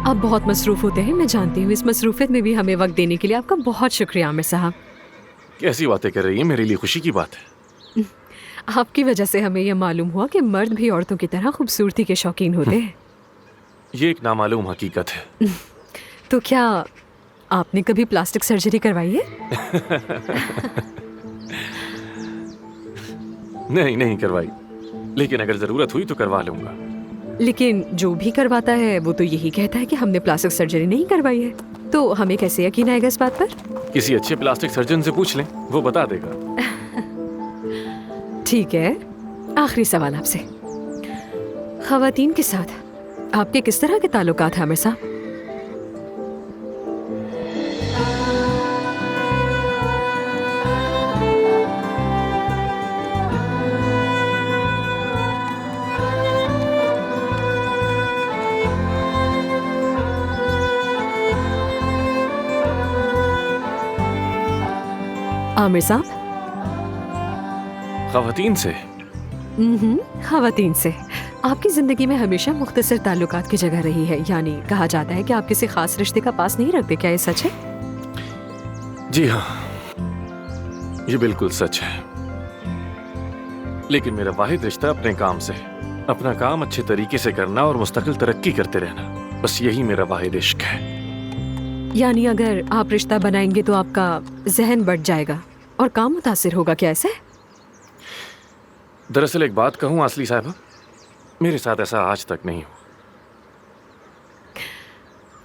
आप बहुत मसरूफ होते हैं, मैं जानती हूँ। इस मसरूफियत में भी हमें वक्त देने के लिए आपका बहुत शुक्रिया आमिर साहब। कैसी बातें कर रही हैं? मेरे लिए खुशी की बात है। आपकी वजह से हमें यह मालूम हुआ कि मर्द भी औरतों की तरह खूबसूरती के शौकीन होते हैं। ये एक नामालूम हकीकत है। तो क्या आपने कभी प्लास्टिक सर्जरी करवाई है? नहीं, नहीं करवाई, लेकिन अगर जरूरत हुई तो करवा लूंगा। लेकिन जो भी करवाता है वो तो यही कहता है कि हमने प्लास्टिक सर्जरी नहीं करवाई है। तो हमें कैसे यकीन आएगा इस बात पर? किसी अच्छे प्लास्टिक सर्जन से पूछ लें, वो बता देगा। ठीक है, आखिरी सवाल आपसे। खवातीन के साथ आपके किस तरह के ताल्लुकात हैं आमिर साहब? आमिर साहब? खवातीन से? खवातीन से। आपकी जिंदगी में हमेशा मुख्तसर ताल्लुकात की जगह रही है, यानी कहा जाता है कि आप किसी खास रिश्ते का पास नहीं रखते। क्या ये सच है? जी हाँ, ये बिल्कुल सच है। लेकिन मेरा वाहिद रिश्ता अपने काम से है। अपना काम अच्छे तरीके से करना और मुस्तकिल तरक्की करते रहना, बस यही मेरा वाहिद इश्क है। यानी अगर आप रिश्ता बनाएंगे तो आपका जहन बढ़ जाएगा और काम मुतासिर होगा, क्या ऐसा है? दरअसल एक बात कहूँ आसली साहबा, मेरे साथ ऐसा आज तक नहीं हुआ।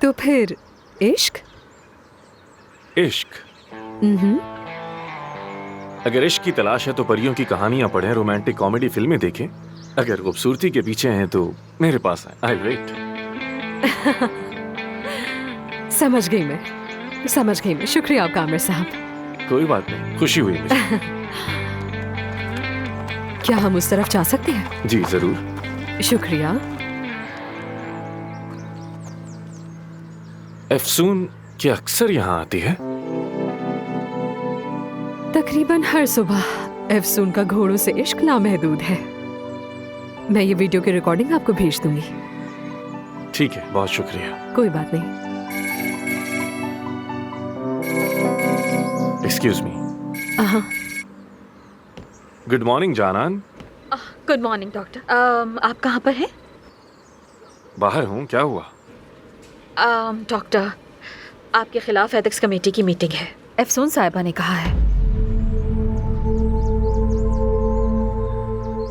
तो फिर इश्क? इश्क? अगर इश्क की तलाश है तो परियों की कहानियां पढ़ें, रोमांटिक कॉमेडी फिल्में देखें। अगर खूबसूरती के पीछे हैं तो मेरे पास है, आई वेट। समझ गई मैं। शुक्रिया आपका आमिर साहब। कोई बात नहीं, खुशी हुई मुझे। क्या हम उस तरफ जा सकते हैं? जी जरूर। शुक्रिया। अफसून क्या अक्सर यहाँ आती है? तकरीबन हर सुबह अफसून का घोड़ों से इश्क लामहदूद है। मैं ये वीडियो की रिकॉर्डिंग आपको भेज दूंगी। ठीक है, बहुत शुक्रिया। कोई बात नहीं। Excuse me. गुड मॉर्निंग जानान। Good morning doctor. आप कहाँ पर हैं? बाहर हूँ, क्या हुआ? डॉक्टर, आपके खिलाफ एथिक्स कमेटी की मीटिंग है। अफसून साहिबा ने कहा है।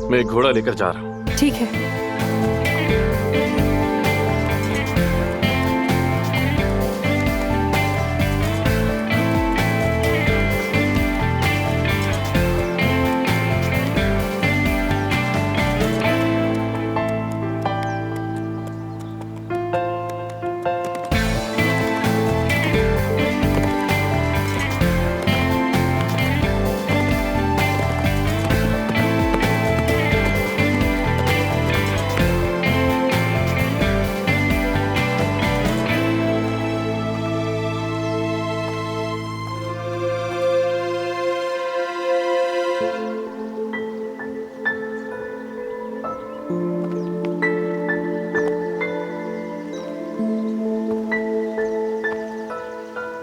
मैं एक घोड़ा लेकर जा रहा हूँ। ठीक है।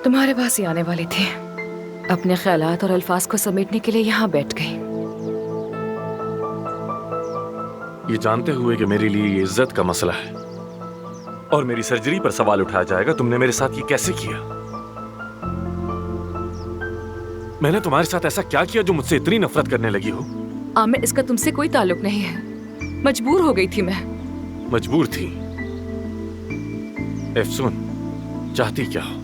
तुम्हारे पास ही आने वाली थी। अपने ख्यालात और अल्फाज को समेटने के लिए यहाँ बैठ गई। ये जानते हुए कि मेरे लिए ये इज्जत का मसला है और मेरी सर्जरी पर सवाल उठाया जाएगा, तुमने मेरे साथ ये कैसे किया? मैंने तुम्हारे साथ ऐसा क्या किया जो मुझसे इतनी नफरत करने लगी हो? आमिर, इसका तुमसे कोई ताल्लुक नहीं है। मजबूर हो गई थी मैं। मजबूर थी? अफसून, चाहती क्या हो?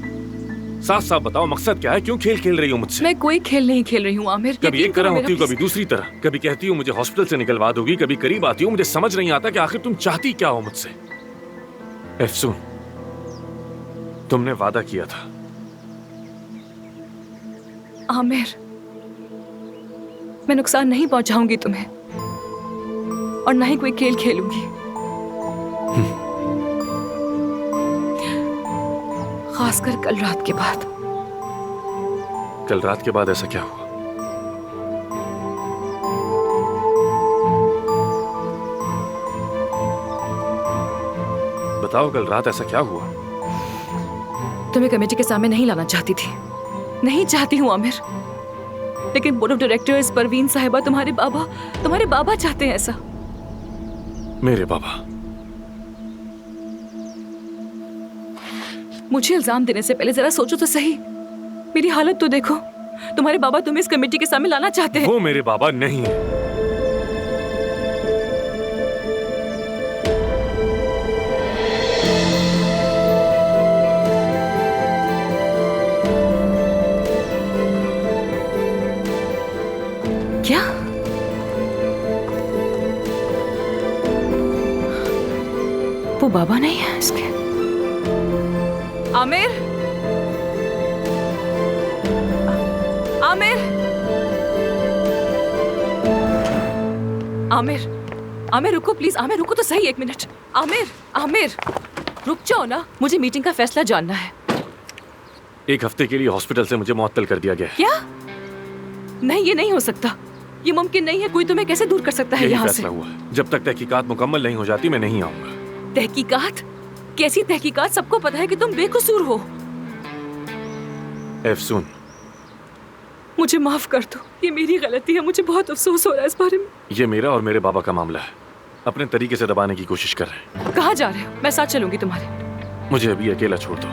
साफ साफ बताओ, मकसद क्या है? क्यों खेल खेल रही हो मुझसे? मैं कोई खेल नहीं खेल रही हूँ आमिर। कभी एक तरह होती हो, कभी दूसरी तरह। कभी कहती हो मुझे हॉस्पिटल से निकलवा दोगी, कभी करीब आती हो। मुझे समझ नहीं आता कि आखिर तुम चाहती क्या हो मुझसे। अफसून, तुमने वादा किया था। आमिर, मैं नुकसान नहीं पहुंचाऊंगी तुम्हें और ना ही कोई खेल खेलूंगी। खासकर कल रात के बाद। कल रात के बाद ऐसा क्या हुआ? बताओ कल रात ऐसा क्या हुआ? तुम्हें कमेटी के सामने नहीं लाना चाहती थी, नहीं चाहती हूँ आमिर, लेकिन बोर्ड ऑफ डायरेक्टर्स परवीन साहिबा तुम्हारे बाबा चाहते हैं ऐसा। मेरे बाबा? मुझे इल्जाम देने से पहले जरा सोचो तो सही, मेरी हालत तो देखो। तुम्हारे बाबा तुम्हें इस कमेटी के सामने लाना चाहते हैं। वो मेरे बाबा नहीं है। क्या? वो बाबा नहीं है इसके? आमिर, आमिर, आमिर, आमिर रुको प्लीज। आमिर रुको तो सही, एक मिनट। आमिर, आमिर रुक जाओ ना, मुझे मीटिंग का फैसला जानना है। 1 हफ्ते के लिए हॉस्पिटल से मुझे मुअत्तल कर दिया गया है। क्या? नहीं, ये नहीं हो सकता, ये मुमकिन नहीं है। कोई तुम्हें कैसे दूर कर सकता है यही यहाँ से? फैसला हुआ है। जब तक तहकीकात मुकम्मल नहीं हो जाती मैं नहीं आऊंगा। तहकीकात? कैसी तहकीकात? सबको पता है कि तुम बेकसूर हो। एफसून, मुझे माफ कर दो, ये मेरी गलती है। मुझे बहुत अफसोस हो रहा है इस बारे में। ये मेरा और मेरे बाबा का मामला है। अपने तरीके से दबाने की कोशिश कर रहे हैं। कहाँ जा रहे हो? मैं साथ चलूंगी तुम्हारे। मुझे अभी अकेला छोड़ दो।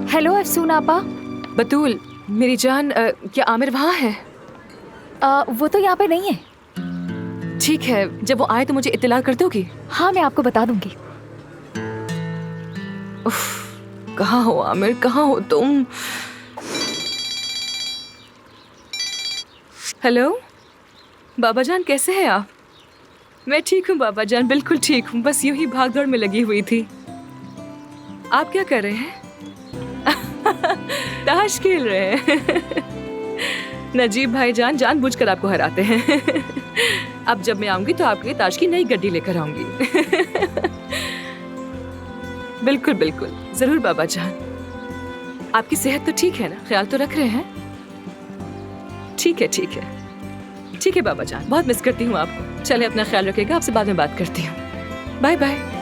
हेलो अफसून आपा। बतूल मेरी जान, क्या आमिर वहाँ है? वो तो यहाँ पे नहीं है। ठीक है, जब वो आए तो मुझे इत्तला कर दोगी? हाँ, मैं आपको बता दूंगी। उफ, कहाँ हो आमिर, कहाँ हो तुम? हेलो बाबा जान, कैसे हैं आप? मैं ठीक हूँ बाबा जान, बिल्कुल ठीक हूँ। बस यूं ही भाग दौड़ में लगी हुई थी। आप क्या कर रहे हैं? ताश खेल रहे हैं। नजीब भाई जान जानबूझकर आपको हराते हैं। अब जब मैं आऊंगी तो आपके लिए ताश की नई गड्डी लेकर आऊंगी। बिल्कुल बिल्कुल, जरूर बाबा जान। आपकी सेहत तो ठीक है ना? ख्याल तो रख रहे हैं? ठीक है ठीक है ठीक है बाबा जान, बहुत मिस करती हूँ आपको। चले, अपना ख्याल रखिएगा, आपसे बाद में बात करती हूँ। Bye bye.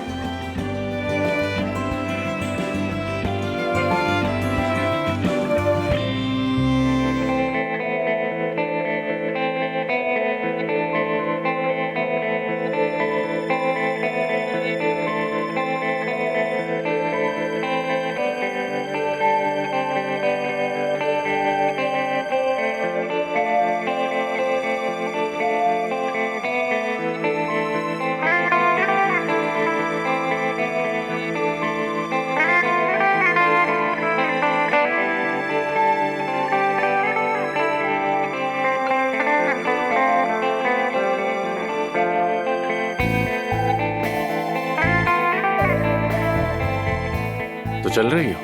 चल रही हो?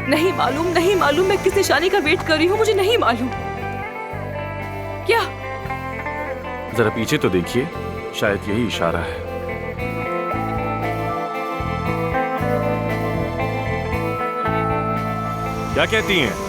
नहीं मालूम, नहीं मालूम मैं किस निशाने का वेट कर रही हूँ, मुझे नहीं मालूम। क्या? जरा पीछे तो देखिए, शायद यही इशारा है। क्या कहती हैं?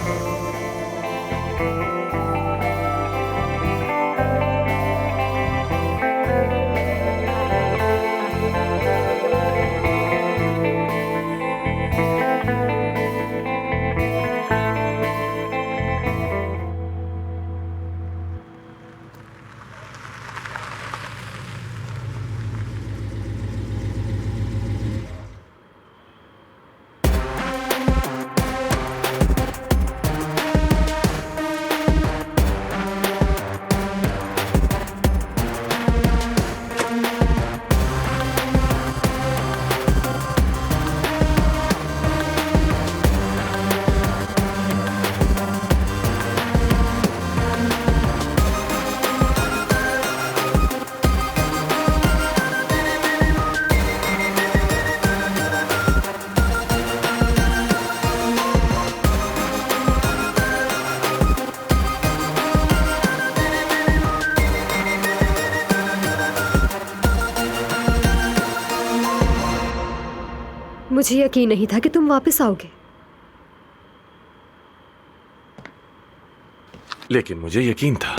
मुझे यकीन नहीं था कि तुम वापस आओगे। लेकिन मुझे यकीन था।